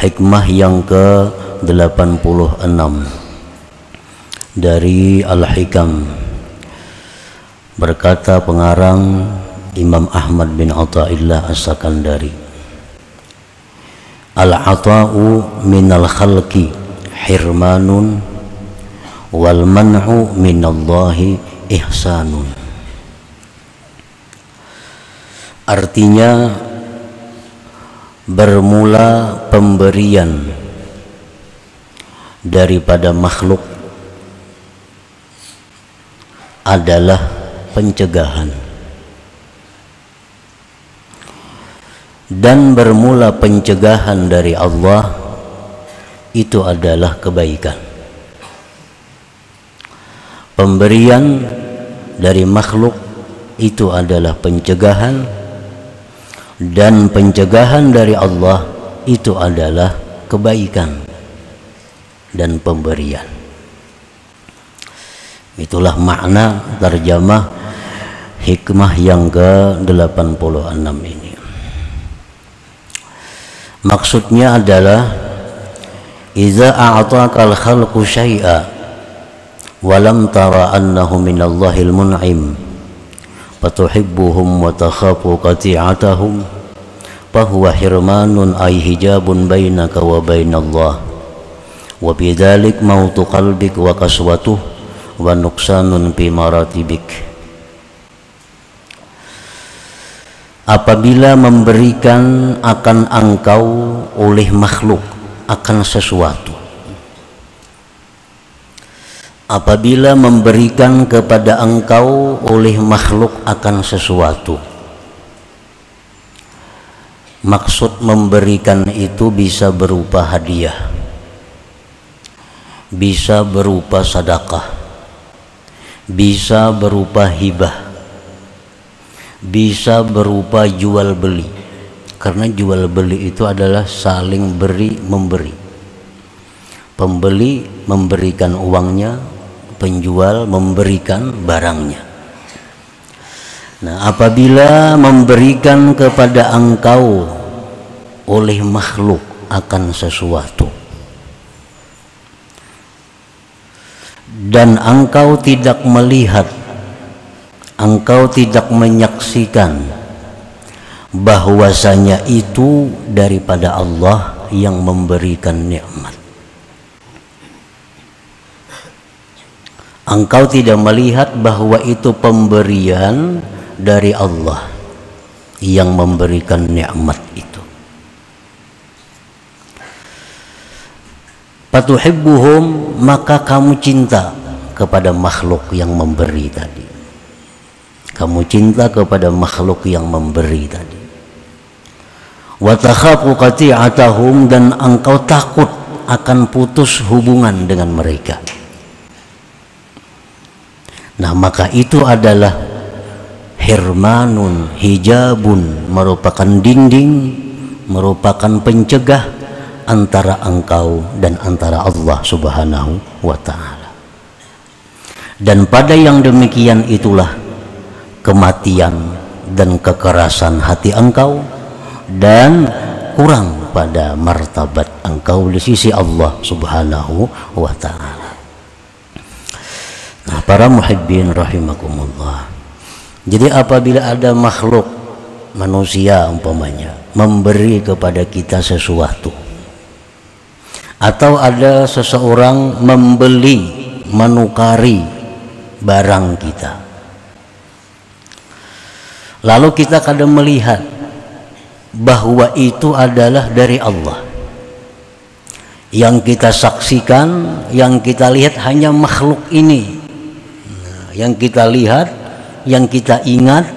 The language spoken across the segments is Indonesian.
hikmah yang ke-86 dari Al-Hikam. Berkata pengarang Imam Ahmad bin Athaillah As-Sakandari, al-ata'u minal khalqi hirmanun wal man'u minallahi ihsanun. Artinya, bermula pemberian daripada makhluk adalah pencegahan, dan bermula pencegahan dari Allah itu adalah kebaikan. Pemberian dari makhluk itu adalah pencegahan, dan pencegahan dari Allah itu adalah kebaikan dan pemberian. Itulah makna terjemah hikmah yang ke-86 ini. Maksudnya adalah, iza a'taka al-khalqu syai'a wa lam tara annahu minallahil mun'im fatuhibbuhum wa takhafu qati'atahum fahuwa hirmanun ay hijabun bainaka wa bainallah wa bidzalik mautu qalbik wa kaswatuh wa nuqsanun fi maratibik. Apabila memberikan akan engkau oleh makhluk akan sesuatu, apabila memberikan kepada engkau oleh makhluk akan sesuatu, maksud memberikan itu bisa berupa hadiah, bisa berupa sedekah, bisa berupa hibah, bisa berupa jual beli. Karena jual beli itu adalah saling beri memberi. Pembeli memberikan uangnya, penjual memberikan barangnya. Nah, apabila memberikan kepada engkau oleh makhluk akan sesuatu dan engkau tidak melihat, engkau tidak menyaksikan bahwasanya itu daripada Allah yang memberikan nikmat, engkau tidak melihat bahwa itu pemberian dari Allah yang memberikan nikmat itu, fatuhibbuhum, maka kamu cinta kepada makhluk yang memberi tadi. Kamu cinta kepada makhluk yang memberi tadi. Wa takhafu qati'atahum, dan engkau takut akan putus hubungan dengan mereka. Nah, maka itu adalah hirmanun, hijabun, merupakan dinding, merupakan pencegah antara engkau dan antara Allah Subhanahu wa ta'ala. Dan pada yang demikian itulah kematian dan kekerasan hati engkau, dan kurang pada martabat engkau di sisi Allah Subhanahu wa ta'ala. Nah, para muhibbin rahimakumullah, jadi apabila ada makhluk manusia umpamanya memberi kepada kita sesuatu, atau ada seseorang membeli, menukari barang kita, lalu kita kadang melihat bahwa itu adalah dari Allah, yang kita saksikan, yang kita lihat hanya makhluk ini. Nah, yang kita lihat, yang kita ingat,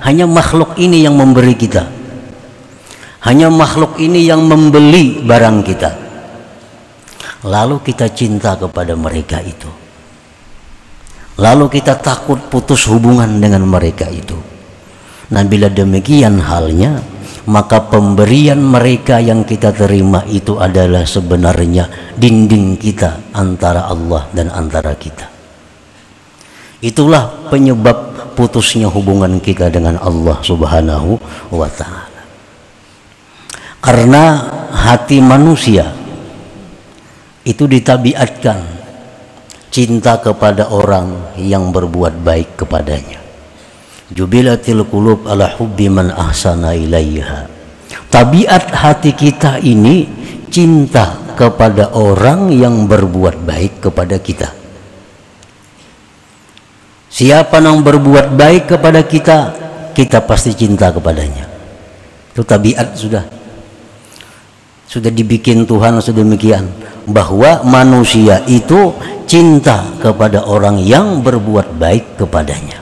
hanya makhluk ini yang memberi kita, hanya makhluk ini yang membeli barang kita. Lalu kita cinta kepada mereka itu, lalu kita takut putus hubungan dengan mereka itu. Nah, bila demikian halnya, maka pemberian mereka yang kita terima itu adalah sebenarnya dinding kita antara Allah dan antara kita. Itulah penyebab putusnya hubungan kita dengan Allah Subhanahu wa ta'ala. Karena hati manusia itu ditabiatkan cinta kepada orang yang berbuat baik kepadanya. Jubilatil qulub ala hubbi man ahsana ilaiha. Tabiat hati kita ini cinta kepada orang yang berbuat baik kepada kita. Siapa yang berbuat baik kepada kita, kita pasti cinta kepadanya. Itu tabiat sudah dibikin Tuhan sedemikian bahwa manusia itu cinta kepada orang yang berbuat baik kepadanya.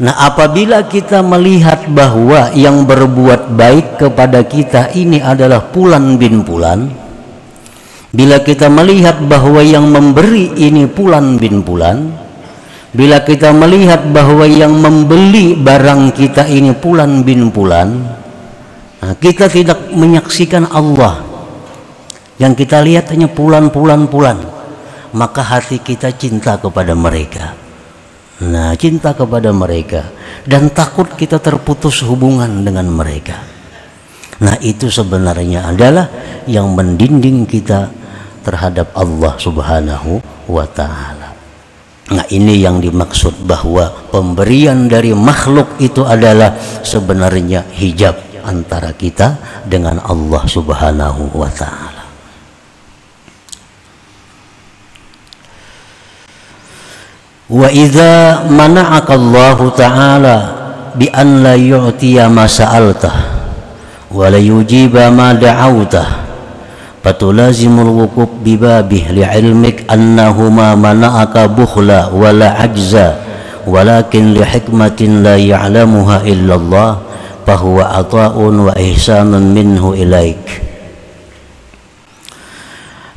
Nah, apabila kita melihat bahwa yang berbuat baik kepada kita ini adalah Fulan bin Fulan, bila kita melihat bahwa yang memberi ini Fulan bin Fulan, bila kita melihat bahwa yang membeli barang kita ini Fulan bin Fulan, nah, kita tidak menyaksikan Allah. Yang kita lihat hanya Fulan, maka hati kita cinta kepada mereka. Nah, cinta kepada mereka dan takut kita terputus hubungan dengan mereka. Nah, itu sebenarnya adalah yang mendinding kita terhadap Allah Subhanahu wa ta'ala. Nah, ini yang dimaksud bahwa pemberian dari makhluk itu adalah sebenarnya hijab antara kita dengan Allah Subhanahu wa ta'ala. Wa idza mana'aka Allah ta'ala bi an la yu'tiya ma sa'altah wa la yujiba ma da'awtah fatulazimul wuquf bi babih li'ilmik annahu ma mana'aka bukhla wa la ajza walakin li hikmatin la ya'lamuha illa Allah fahuwa ata'un wa ihsanun minhu ilaik.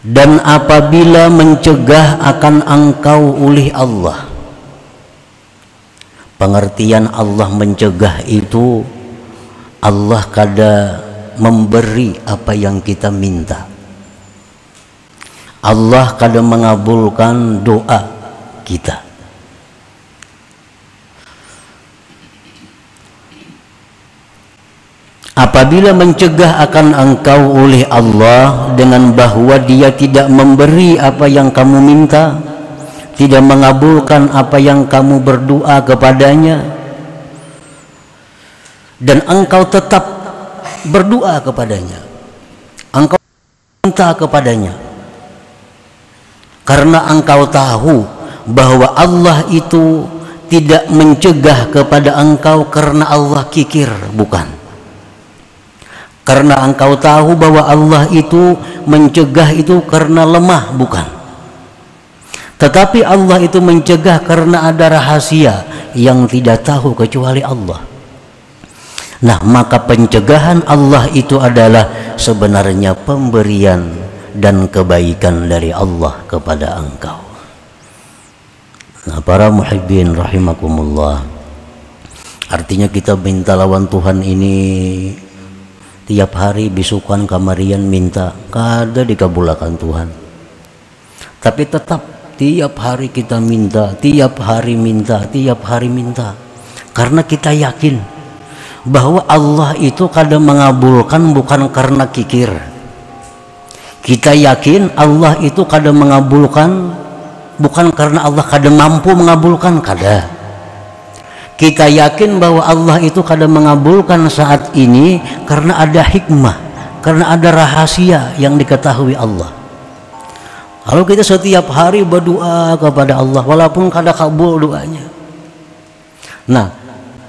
Dan apabila mencegah akan engkau oleh Allah, pengertian Allah mencegah itu Allah kada memberi apa yang kita minta, Allah kada mengabulkan doa kita. Apabila mencegah akan engkau oleh Allah dengan bahwa Dia tidak memberi apa yang kamu minta, tidak mengabulkan apa yang kamu berdoa kepadanya, dan engkau tetap berdoa kepadanya, engkau minta kepadanya, karena engkau tahu bahwa Allah itu tidak mencegah kepada engkau karena Allah kikir, bukan. Karena engkau tahu bahwa Allah itu mencegah itu karena lemah, bukan. Tetapi Allah itu mencegah karena ada rahasia yang tidak tahu kecuali Allah. Nah, maka pencegahan Allah itu adalah sebenarnya pemberian dan kebaikan dari Allah kepada engkau. Nah, para muhibbin rahimakumullah, artinya kita minta lawan Tuhan ini tiap hari bisukan kamarian minta, kada dikabulkan Tuhan. Tapi tetap tiap hari kita minta, tiap hari minta, tiap hari minta. Karena kita yakin bahwa Allah itu kada mengabulkan bukan karena kikir. Kita yakin Allah itu kada mengabulkan bukan karena Allah kada mampu mengabulkan, kada. Kita yakin bahwa Allah itu kadang mengabulkan saat ini karena ada hikmah, karena ada rahasia yang diketahui Allah. Kalau kita setiap hari berdoa kepada Allah walaupun kadang kabul doanya. Nah,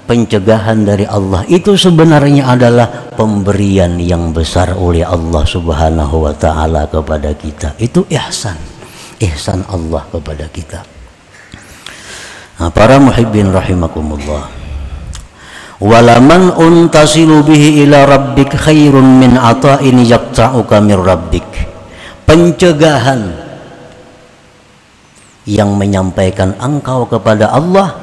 pencegahan dari Allah itu sebenarnya adalah pemberian yang besar oleh Allah Subhanahu wa ta'ala kepada kita. Itu ihsan Allah kepada kita. Nah, para muhibbin rahimakumullah, walaman untasilu bihi ila rabbik khairun min ata'in yaqta'uka min rabbik. Pencegahan yang menyampaikan engkau kepada Allah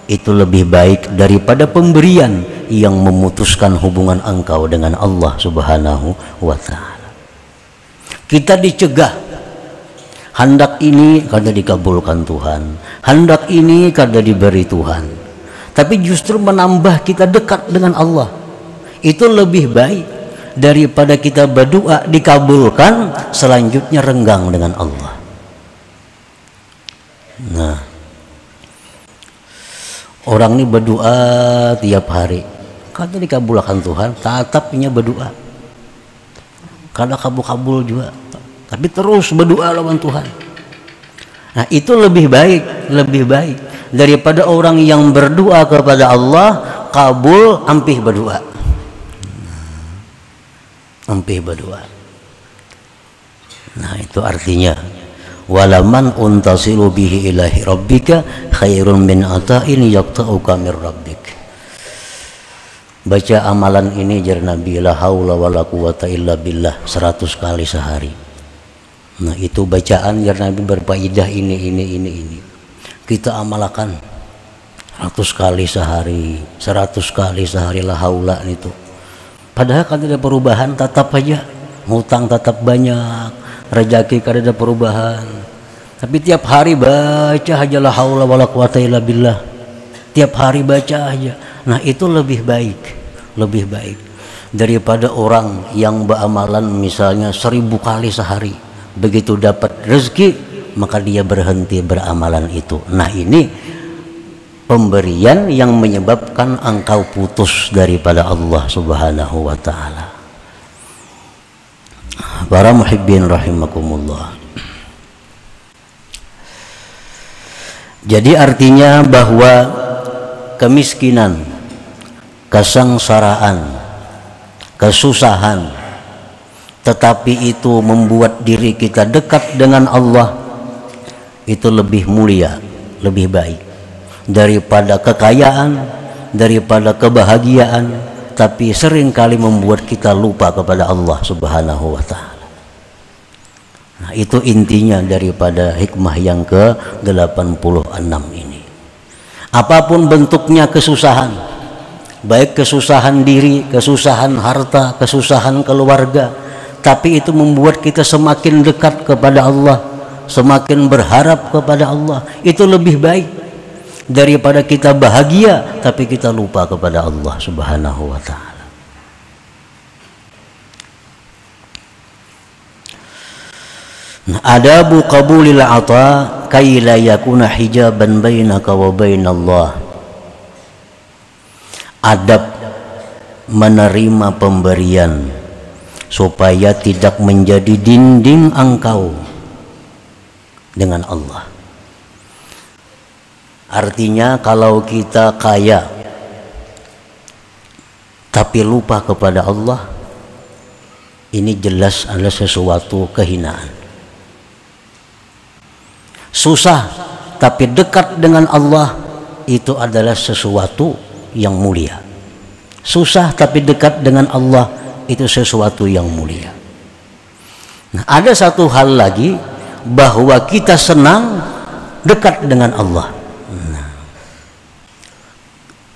itu lebih baik daripada pemberian yang memutuskan hubungan engkau dengan Allah Subhanahu wa ta'ala. Kita dicegah, hendak ini kada dikabulkan Tuhan, hendak ini kada diberi Tuhan, tapi justru menambah kita dekat dengan Allah. Itu lebih baik daripada kita berdoa dikabulkan, selanjutnya renggang dengan Allah. Nah, orang ini berdoa tiap hari, kata dikabulkan Tuhan, tetapnya berdoa, kada kabul-kabul juga, tapi terus berdoa lawan Tuhan. Nah, itu lebih baik daripada orang yang berdoa kepada Allah kabul ampih berdoa. Nah, itu artinya walaman untasilu bihi ilahi rabbika khairun min ata'in yaqta'uka min rabbik. Baca amalan ini jar Nabi, la haula wala quwata illa billah 100 kali sehari. Nah, itu bacaan jar Nabi berfaedah ini. Kita amalkan 100 kali sehari, 100 kali sehari la haula itu. Padahal kan tidak perubahan, tetap aja ngutang tetap banyak, rezeki kada ada perubahan. Tapi tiap hari baca aja la haula wala quwata illa billah. Tiap hari baca aja. Nah, itu lebih baik daripada orang yang beramalan misalnya 1000 kali sehari. Begitu dapat rezeki maka dia berhenti beramalan itu. Nah, ini pemberian yang menyebabkan engkau putus daripada Allah Subhanahu wa ta'ala. Para muhibbin rahimakumullah. Jadi artinya bahwa kemiskinan, kesengsaraan, kesusahan, tetapi itu membuat diri kita dekat dengan Allah, itu lebih mulia, lebih baik daripada kekayaan, daripada kebahagiaan, tapi seringkali membuat kita lupa kepada Allah Subhanahu wa ta'ala. Nah, itu intinya daripada hikmah yang ke-86 ini. Apapun bentuknya kesusahan, baik kesusahan diri, kesusahan harta, kesusahan keluarga, tapi itu membuat kita semakin dekat kepada Allah, semakin berharap kepada Allah. Itu lebih baik daripada kita bahagia tapi kita lupa kepada Allah Subhanahu wa ta'ala. Nah, adabu qabulil ata kay la yakuna hijaban bainaka wa bainallah. Adab menerima pemberian supaya tidak menjadi dinding engkau dengan Allah. Artinya kalau kita kaya tapi lupa kepada Allah, ini jelas adalah sesuatu kehinaan. Susah tapi dekat dengan Allah, itu adalah sesuatu yang mulia. Susah tapi dekat dengan Allah, itu sesuatu yang mulia. Nah, ada satu hal lagi, bahwa kita senang dekat dengan Allah. Nah,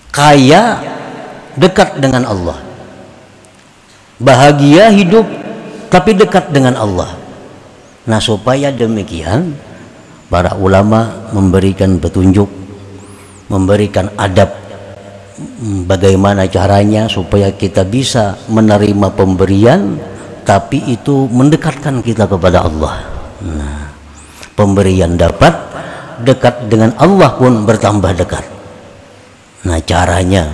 kaya dekat dengan Allah, bahagia hidup tapi dekat dengan Allah. Nah, supaya demikian para ulama memberikan petunjuk, memberikan adab bagaimana caranya supaya kita bisa menerima pemberian tapi itu mendekatkan kita kepada Allah. Nah, pemberian dapat, dekat dengan Allah pun bertambah dekat. Nah, caranya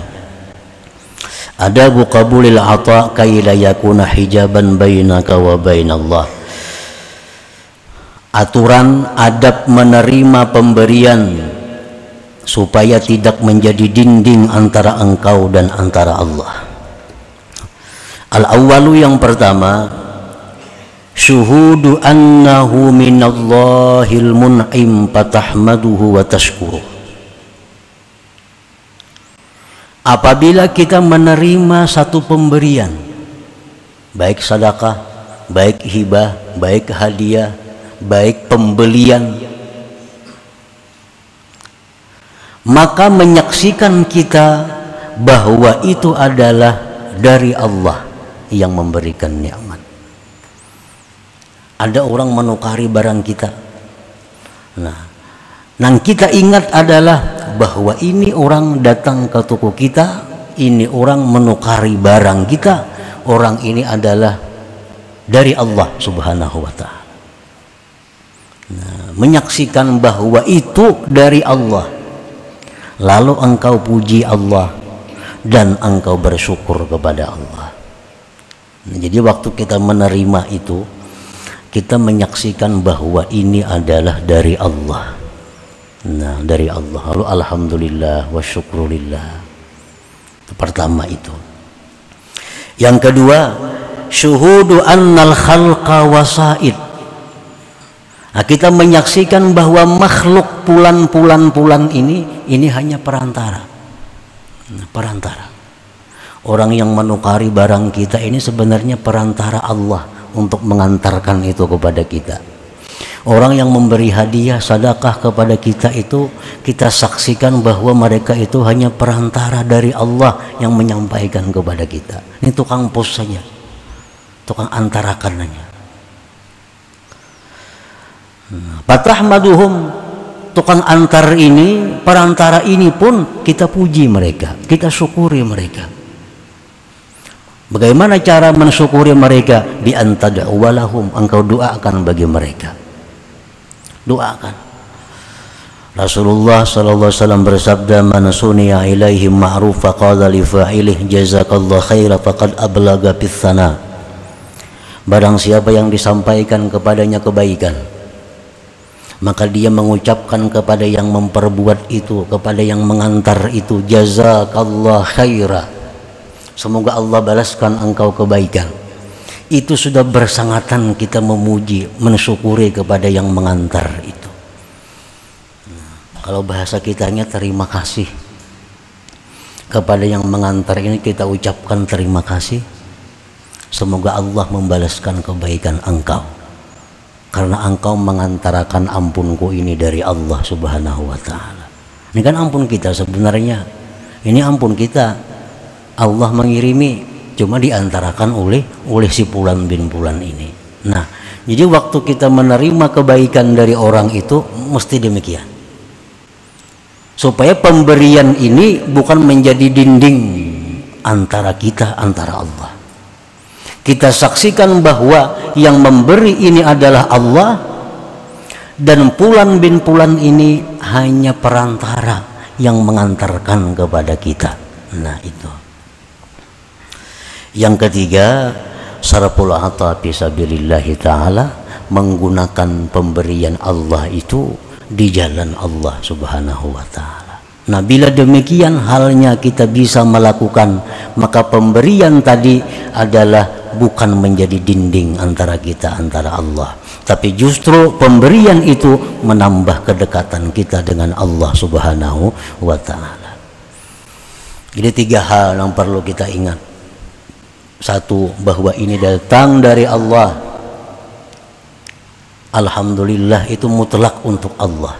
adabu qabulil ata kay la yakuna hijaban bainaka wa bainallah. Aturan adab menerima pemberian supaya tidak menjadi dinding antara engkau dan antara Allah. Al-awwalu, yang pertama, syuhudu annahu minallahil mun'im fatahmaduhu wa tashkuruh. Apabila kita menerima satu pemberian, baik sedekah, baik hibah, baik hadiah, baik pembelian, maka menyaksikan kita bahwa itu adalah dari Allah yang memberikan nikmat. Ada orang menukari barang kita. Nah, yang kita ingat adalah bahwa ini orang datang ke toko kita, ini orang menukari barang kita, orang ini adalah dari Allah Subhanahu wa ta'ala. Nah, menyaksikan bahwa itu dari Allah, lalu engkau puji Allah dan engkau bersyukur kepada Allah. Nah, jadi waktu kita menerima itu, kita menyaksikan bahwa ini adalah dari Allah. Nah, dari Allah. Lalu alhamdulillah wa syukrulillah. Itu pertama itu. Yang kedua, syuhudu annal khalqa wasaid. Nah, kita menyaksikan bahwa makhluk pulan ini hanya perantara. Nah, perantara. Orang yang menukari barang kita ini sebenarnya perantara Allah untuk mengantarkan itu kepada kita. Orang yang memberi hadiah, sedekah kepada kita itu, kita saksikan bahwa mereka itu hanya perantara dari Allah yang menyampaikan kepada kita. Ini tukang pos saja, tukang antarakan saja. Fatahmaduhum, tukang antar ini, perantara ini pun kita puji mereka, kita syukuri mereka. Bagaimana cara mensyukuri mereka? Bi antad'u walahum, engkau doakan bagi mereka. Doakan. Rasulullah sallallahu alaihi wasallam bersabda, "Man suniya ilaihi ma'rufa qala li fa'ilih jazakallahu khaira faqad ablaga bis sana." Barang siapa yang disampaikan kepadanya kebaikan, maka dia mengucapkan kepada yang memperbuat itu, kepada yang mengantar itu, jazakallahu khaira, semoga Allah balaskan engkau kebaikan. Itu sudah bersangatan kita memuji, mensyukuri kepada yang mengantar itu. Kalau bahasa kitanya terima kasih kepada yang mengantar ini, kita ucapkan terima kasih, semoga Allah membalaskan kebaikan engkau, karena engkau mengantarakan ampunku ini dari Allah Subhanahu wa ta'ala. Ini kan ampun kita sebenarnya, ini ampun kita, Allah mengirimi, cuma diantarakan oleh si Fulan bin Fulan ini. Nah, jadi waktu kita menerima kebaikan dari orang itu mesti demikian, supaya pemberian ini bukan menjadi dinding antara kita, antara Allah. Kita saksikan bahwa yang memberi ini adalah Allah, dan Fulan bin Fulan ini hanya perantara yang mengantarkan kepada kita. Nah, itu. Yang ketiga, sarful ata fi sabilillah ta'ala, menggunakan pemberian Allah itu di jalan Allah Subhanahu wa ta'ala. Nah, bila demikian halnya kita bisa melakukan, maka pemberian tadi adalah bukan menjadi dinding antara kita, antara Allah, tapi justru pemberian itu menambah kedekatan kita dengan Allah Subhanahu wa ta'ala. Jadi 3 hal yang perlu kita ingat. Satu, bahwa ini datang dari Allah, alhamdulillah, itu mutlak untuk Allah.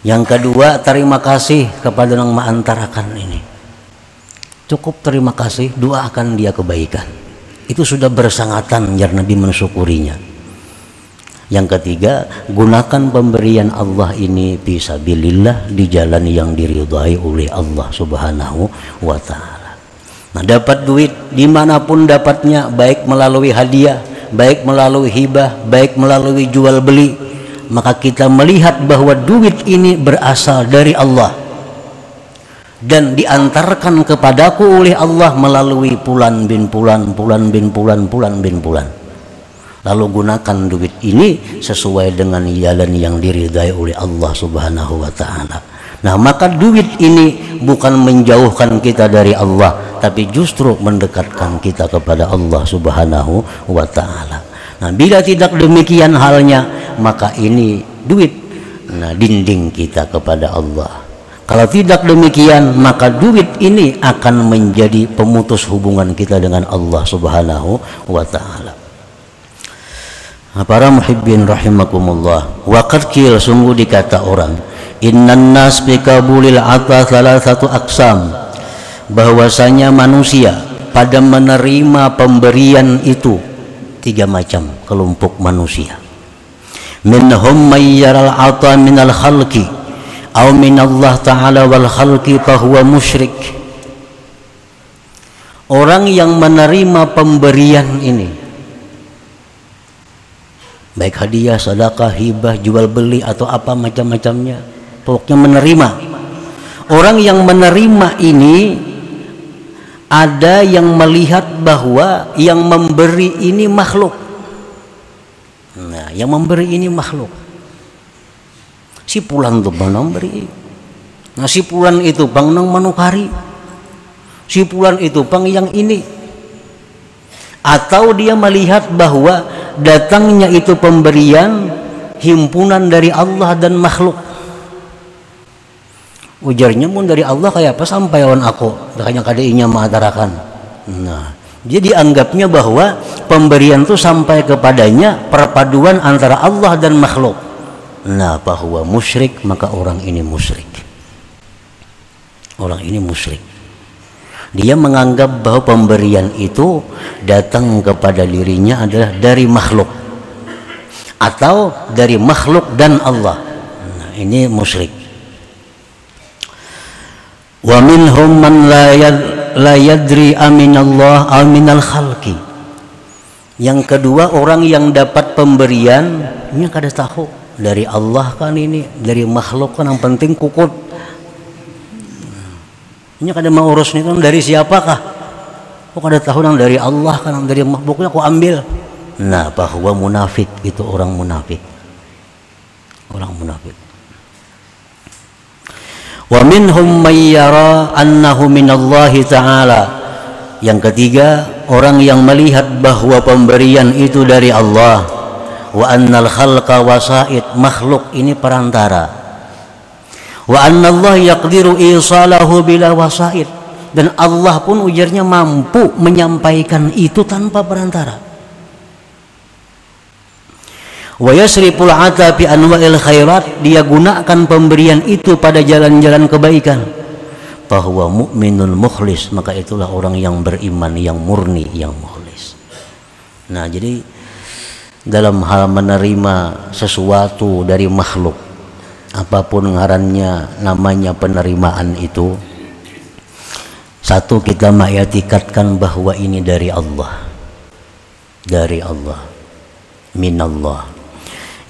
Yang kedua, terima kasih kepada yang mengantarakan ini. Cukup terima kasih, doakan dia kebaikan. Itu sudah bersangatan biar Nabi mensyukurinya. Yang ketiga, gunakan pemberian Allah ini fisabilillah, di jalan yang diridhai oleh Allah Subhanahu wa ta'ala. Nah, dapat duit dimanapun dapatnya, baik melalui hadiah, baik melalui hibah, baik melalui jual beli, maka kita melihat bahwa duit ini berasal dari Allah dan diantarkan kepadaku oleh Allah melalui Fulan bin Fulan, Fulan bin Fulan, Fulan bin Fulan. Lalu gunakan duit ini sesuai dengan jalan yang diridhai oleh Allah Subhanahu wa ta'ala. Nah, maka duit ini bukan menjauhkan kita dari Allah, tapi justru mendekatkan kita kepada Allah Subhanahu wa ta'ala. Nah, bila tidak demikian halnya, maka ini duit, nah, dinding kita kepada Allah. Kalau tidak demikian, maka duit ini akan menjadi pemutus hubungan kita dengan Allah Subhanahu wa ta'ala. Nah, para muhibbin rahimakumullah, waqad qil, sungguh dikata orang, innan nas bi qabulil ata thalathatu aqsam, bahwasanya manusia pada menerima pemberian itu 3 macam kelompok manusia. Minhum may yaral ata minal khalqi aw minallah ta'ala wal khalqi fa huwa musyrik. orang yang menerima pemberian ini, baik hadiah, sedekah, hibah, jual beli atau apa macam-macamnya, pokoknya menerima. Orang yang menerima ini ada yang melihat bahwa yang memberi ini makhluk. Nah, yang memberi ini makhluk. Si pulan tuh bang memberi. Nah, si pulan itu bang nang manukari. Si pulan itu bang yang ini. Atau dia melihat bahwa datangnya itu pemberian himpunan dari Allah dan makhluk. Ujarnya pun dari Allah kayak apa sampai lawan aku, makanya kadainya mengatakan. Nah, dia dianggapnya bahwa pemberian itu sampai kepadanya perpaduan antara Allah dan makhluk. Nah, bahwa musyrik, maka orang ini musyrik. Orang ini musyrik. Dia menganggap bahwa pemberian itu datang kepada dirinya adalah dari makhluk atau dari makhluk dan Allah. Nah, ini musyrik. Wa minhum man la yadri aminallah aw minal khalqi. Yang kedua, orang yang dapat pemberian ini kada tahu dari Allah kan, ini dari makhluk kan, yang penting kukut. Ini kada mau urus nih kan dari siapakah? Kok kada tahu nang dari Allah kan, nang dari makhluknya kok ambil. Nah, bahwa munafik itu orang munafik. Orang munafik. Wa minhum may yara annahu minallahi ta'ala. Yang ketiga, orang yang melihat bahwa pemberian itu dari Allah. Wa annal khalqa wasaid, makhluk ini perantara. Wa annallaha yaqdiru isalahu bila wasaid, dan Allah pun ujarnya mampu menyampaikan itu tanpa perantara. Wa yasriful ata bi anwa'il khairat, dia gunakan pemberian itu pada jalan-jalan kebaikan. Bahwa mukminul mukhlis, maka itulah orang yang beriman, yang murni, yang mukhlis. Nah, jadi dalam hal menerima sesuatu dari makhluk, apapun ngarannya, namanya penerimaan itu, satu, kita mengiktikadkan bahwa ini dari Allah, dari Allah, minallah.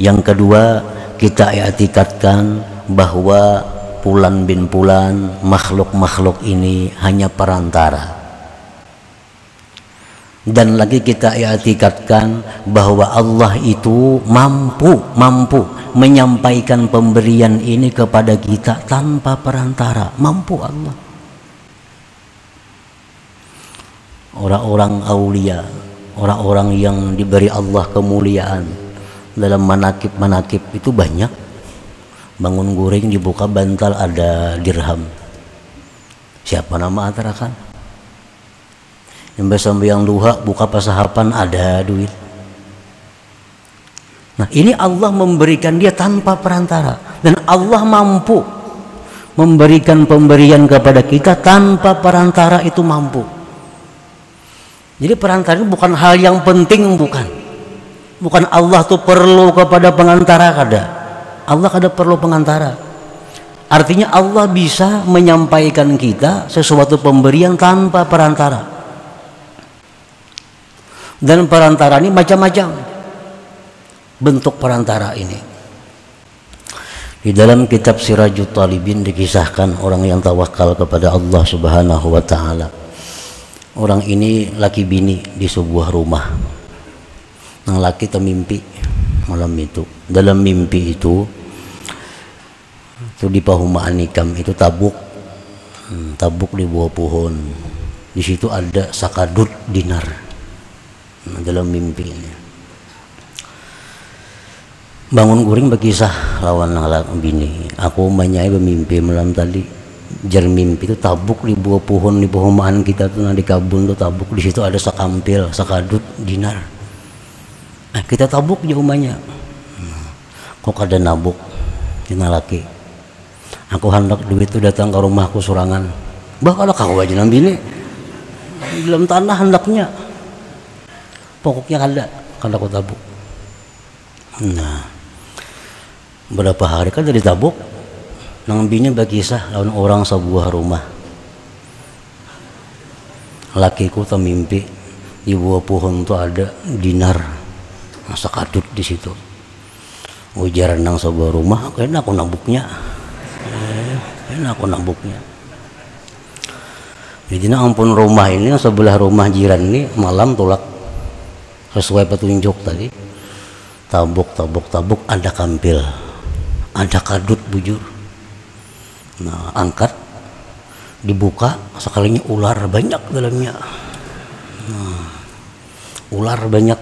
Yang kedua, kita i'tikadkan bahwa Fulan bin Fulan, makhluk-makhluk ini hanya perantara. Dan lagi kita i'tikadkan bahwa Allah itu mampu menyampaikan pemberian ini kepada kita tanpa perantara. Mampu Allah. Orang-orang aulia, orang-orang yang diberi Allah kemuliaan, dalam manakib itu banyak. Bangun guring dibuka bantal ada dirham. Siapa nama atarakan? Yang sambayang duha buka pasahapan ada duit. Nah, ini Allah memberikan dia tanpa perantara, dan Allah mampu memberikan pemberian kepada kita tanpa perantara, itu mampu. Jadi perantara itu bukan hal yang penting, bukan Allah tuh perlu kepada pengantara, kada. Allah kada perlu pengantara. Artinya Allah bisa menyampaikan kita sesuatu pemberian tanpa perantara. Dan perantara ini macam-macam bentuk perantara ini. Di dalam kitab Sirajut Talibin dikisahkan orang yang tawakal kepada Allah Subhanahu wa taala. Orang ini laki bini di sebuah rumah. Nang laki termimpi malam itu. Dalam mimpi itu di Pahumaan Nikam itu tabuk di bawah pohon. Di situ ada sakadut dinar. Dalam mimpi ini. Bangun guring berkisah lawan nang bini. Aku manyai bermimpi malam tadi. Jar mimpi itu tabuk di bawah pohon di Pahumaan kita tuh, di kabun tuh tabuk. Di situ ada sakampil, sakadut dinar. Kita tabuk di rumahnya. Kok ada nabuk tina laki. Aku hendak duit itu datang ke rumahku sorangan. Bah, kalau kau aja nambi ini dalam tanah hendaknya. Pokoknya kada aku tabuk. Nah, berapa hari kan dari tabuk. Nang bini berkisah lawan orang sebuah rumah. lakiku tuh mimpi di bawah pohon tuh ada dinar masa kadut di situ. Ujar nang sebuah rumah, kayaknya aku nabuknya. Jadi ampun rumah ini sebelah rumah jiran ini malam tolak sesuai petunjuk tadi. Tabuk ada kampil, ada kadut bujur. Nah angkat, dibuka sekalinya ular banyak dalamnya. Ular banyak.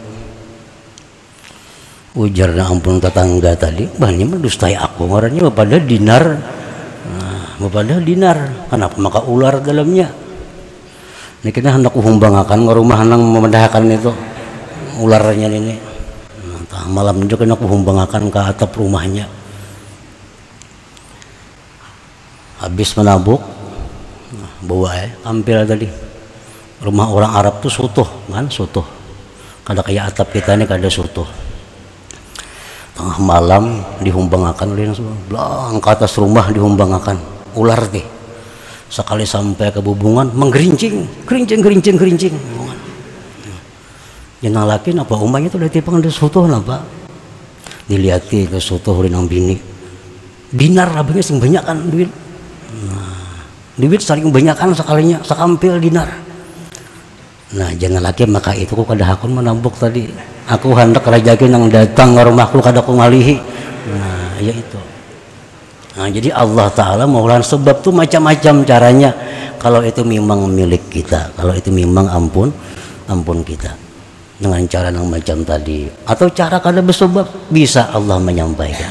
Ujar ampun tetangga tadi, banyak mendustai aku, marahnya pada dinar. Pada dinar, kenapa maka ular dalamnya? Ini kita hendak humbangakan ke rumah nang memendahkan itu ularnya ini. Nah, malam juga hendak humbangakan ke atap rumahnya. Habis menabuk, bawa kampil tadi. Rumah orang Arab tuh sutuh, kan sutuh. Kada kayak atap kita ini kada sutuh. Tengah malam dihumbangakan oleh belang ke atas rumah dihumbangakan. Ular deh sekali sampai ke bubungan menggerincing jenang laki napa umahnya itu udah tipang ada soto napa diliati ke soto oleh nang bini dinar abangnya sing banyak kan duit. Duit saling banyakan sekalinya sekampil dinar. Nah jangan laki maka itu ku kada hakun menambuk tadi aku hendak rajakin yang datang ke rumahku kada ku ngalihi. Nah ya itu. Nah, jadi Allah Ta'ala maulah sebab tuh macam-macam caranya kalau itu memang milik kita, kalau itu memang ampun kita dengan cara yang macam tadi atau cara kada bersebab bisa Allah menyampaikan.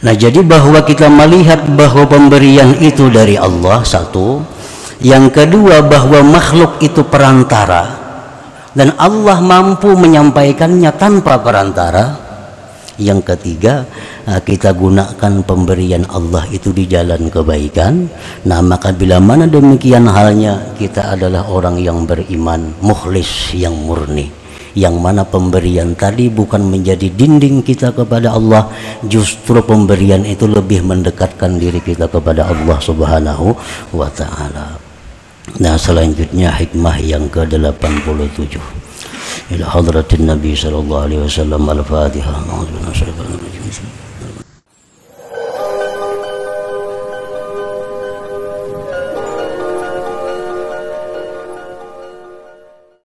Nah jadi bahwa kita melihat bahwa pemberian itu dari Allah satu, yang kedua bahwa makhluk itu perantara dan Allah mampu menyampaikannya tanpa perantara. Yang ketiga, kita gunakan pemberian Allah itu di jalan kebaikan. Nah maka bila mana demikian halnya, kita adalah orang yang beriman, mukhlis yang murni, yang mana pemberian tadi bukan menjadi dinding kita kepada Allah, justru pemberian itu lebih mendekatkan diri kita kepada Allah Subhanahu wa Ta'ala. Nah selanjutnya hikmah yang ke-87 ila hadratin Nabi sallallahu alaihi wasallam. Al-Fatihah.